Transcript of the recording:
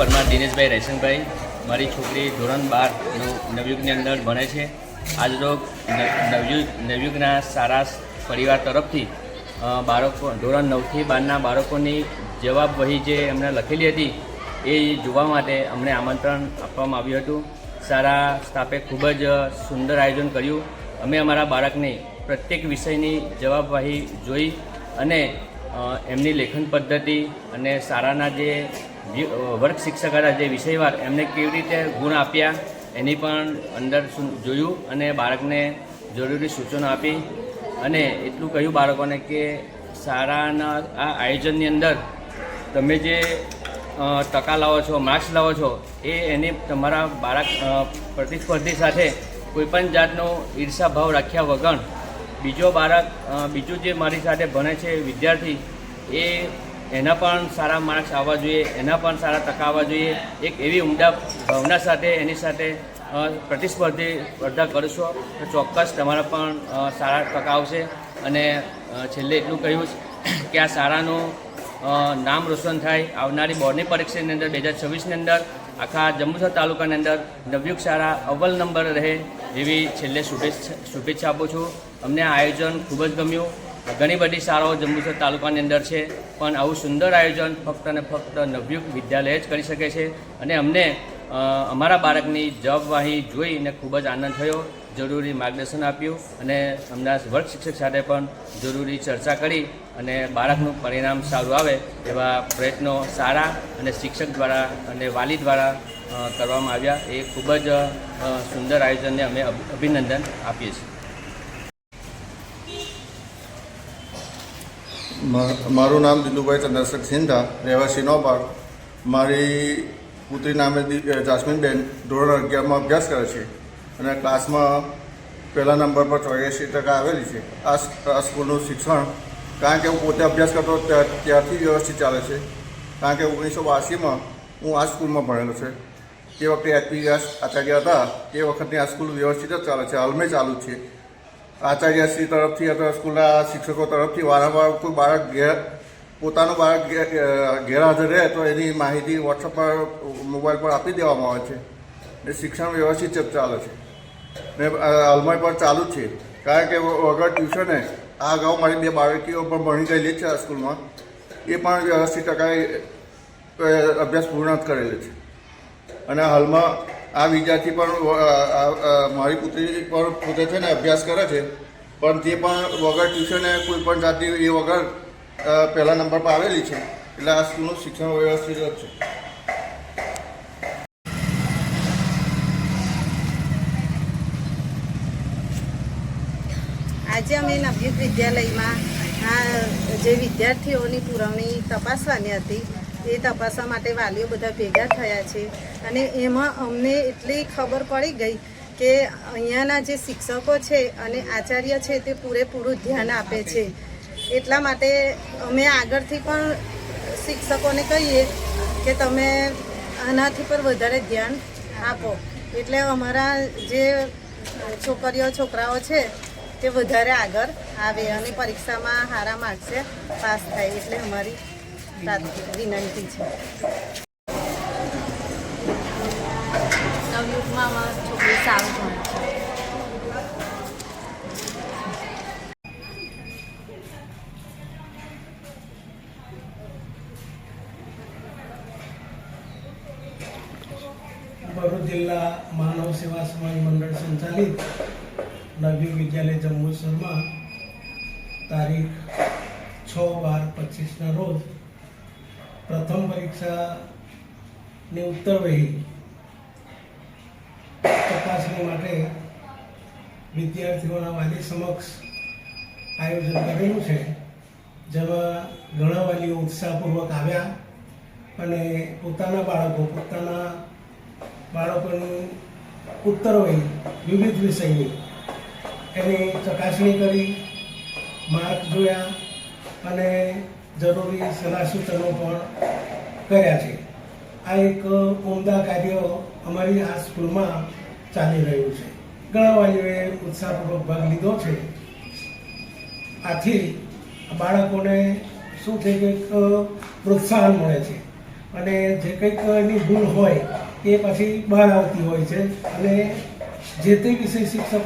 પરમાર દિનેશભાઈ રેશનભાઈ, મારી છોકરી ધોરણ 12 નવયુગની અંદર ભણે છે। આજરોજ નવયુગના સારા પરિવાર તરફથી બાળકો ધોરણ 9 થી 12ના બાળકોની જવાબ વહી જે એમને લખેલી હતી એ જોવા માટે અમને આમંત્રણ આપવામાં આવ્યું હતું। સારા સ્ટાફે ખૂબ જ સુંદર આયોજન કર્યું। અમે અમારા બાળકને પ્રત્યેક વિષયની જવાબવાહી જોઈ અને એમની લેખન પદ્ધતિ અને શાળાના જે વર્ગ શિક્ષક હતા જે વિષયવાર એમને કેવી રીતે ગુણ આપ્યા એની પણ અંદર જોયું અને બાળકને જરૂરી સૂચનો આપી અને એટલું કહ્યું બાળકોને કે શાળાના આ આયોજનની અંદર તમે જે ટકા લાવો છો, માર્ક્સ લાવો છો એને તમારા બાળક પ્રતિસ્પર્ધી સાથે કોઈપણ જાતનો ઈર્ષાભાવ રાખ્યા વગર બીજું જે મારી સાથે ભણે છે વિદ્યાર્થી એના પણ સારા માર્ક્સ આવવા જોઈએ, એના પણ સારા ટકા આવવા જોઈએ। એક એવી ઉમદા ભાવના સાથે એની સાથે સ્પર્ધા કરશો તો ચોક્કસ તમારા પણ સારા ટકા આવશે। અને છેલ્લે એટલું કહ્યું કે આ શાળાનું નામ રોશન થાય। આવનારી બોર્ડની પરીક્ષાની અંદર 2026ની અંદર આખા જંબુસર તાલુકાની અંદર નવયુગ શાળા અવ્વલ નંબર રહે એવી છેલ્લે શુભેચ્છા આપું છું। અમને આ આયોજન ખૂબ જ ગમ્યું। ઘણી બધી શાળાઓ જંબુસર તાલુકાની અંદર છે પણ આવું સુંદર આયોજન ફક્ત અને ફક્ત નવયુગ વિદ્યાલય જ કરી શકે છે અને અમને અમારા બાળકની જવાબવાહી જોઈને ખૂબ જ આનંદ થયો। જરૂરી માર્ગદર્શન આપ્યું અને અમના વર્ગ શિક્ષક સાથે પણ જરૂરી ચર્ચા કરી અને બાળકનું પરિણામ સારું આવે એવા પ્રયત્નો શાળા અને શિક્ષક દ્વારા અને વાલી દ્વારા કરવામાં આવ્યા। એ ખૂબ જ સુંદર આયોજનને અમે અભિનંદન આપીએ છીએ। મારું નામ દિલુભાઈ ચંદ્રશેખર સિંધા, રહેવાસી નોબાર। મારી પુત્રી નામે જાસ્મીનબેન ધોરણ 11માં અભ્યાસ કરે છે અને ક્લાસમાં પહેલા નંબર પર 84% આવેલી છે। આ સ્કૂલનું શિક્ષણ કારણ કે હું પોતે અભ્યાસ કરતો ત્યારથી વ્યવસ્થિત ચાલે છે કારણ કે 1982માં હું આ સ્કૂલમાં ભણેલો છે। તે વખતે એચપી આચાર્ય હતા તે વખતની આ સ્કૂલ વ્યવસ્થિત જ ચાલે છે, હાલમાં ચાલુ છે। આચાર્યશ્રી તરફથી અથવા સ્કૂલના શિક્ષકો તરફથી વારંવાર કોઈ બાળક પોતાનું બાળક ગેરહાજર રહે તો એની માહિતી વોટ્સઅપ પર મોબાઈલ પર આપી દેવામાં આવે છે એ શિક્ષણ વ્યવસ્થિત જ ચાલે છે ને હાલમાં પણ ચાલુ જ છે કારણ કે વગર ટ્યુશને આ અગાઉ મારી 2 બાળકીઓ પણ ભણી ગયેલી છે આ સ્કૂલમાં, એ પણ વ્યવસ્થિત ટકાએ અભ્યાસ પૂર્ણ જ કરેલો છે અને હાલમાં આ વિદ્યાર્થી પણ મારી પુત્રી પણ પોતે છે ને અભ્યાસ કરે છે પણ તે પણ વગર ટ્યુશને કોઈ પણ જાતની એ વગર પહેલા નંબર પર આવેલી છે એટલે આ સ્કૂલનું શિક્ષણ વ્યવસ્થિત જ છે। આજે અમે નવયુગ વિદ્યાલયમાં જે વિદ્યાર્થીઓની પુરવણી તપાસવાની હતી એ તપાસવા માટે વાલીઓ બધા ભેગા થયા છે અને એમાં અમને એટલી ખબર પડી ગઈ કે અહીંયાના જે શિક્ષકો છે અને આચાર્ય છે તે પૂરેપૂરું ધ્યાન આપે છે। એટલા માટે અમે આગળથી પણ શિક્ષકોને કહીએ કે તમે આનાથી પર વધારે ધ્યાન આપો એટલે અમારા જે છોકરાઓ છે તે વધારે આગળ આવે અને પરીક્ષામાં સારા માર્ક્સે પાસ થાય એટલે અમારી વિનંતી છે। નવયુગમાં અમારી છોકરી સારું ભણે છે। ભરૂચ જિલ્લા માનવ સેવા સમાજ મંડળ સંચાલિત નવયુગ વિદ્યાલય જંબુસરમાં તારીખ 6/12/25ના રોજ પ્રથમ પરીક્ષાની ઉત્તરવહી તપાસણી માટે વિદ્યાર્થીઓના વાલી સમક્ષ આયોજન કરેલું છે જેમાં ઘણા વાલીઓ ઉત્સાહપૂર્વક આવ્યા અને પોતાના બાળકોની ઉત્તરવહી વિવિધ વિષયની એની ચકાસણી કરી, માર્ક જોયા અને જરૂરી સલાહ સૂચનો પણ કર્યા છે। આ એક ઉમદા કાર્ય અમારી આ સ્કૂલમાં ચાલી રહ્યું છે। ઘણા વાલીઓએ ઉત્સાહપૂર્વક ભાગ લીધો છે। આથી બાળકોને શું છે કે પ્રોત્સાહન મળે છે અને જે કંઈક એની ભૂલ હોય એ પછી બહાર આવતી હોય છે અને જે તે વિષય શિક્ષકો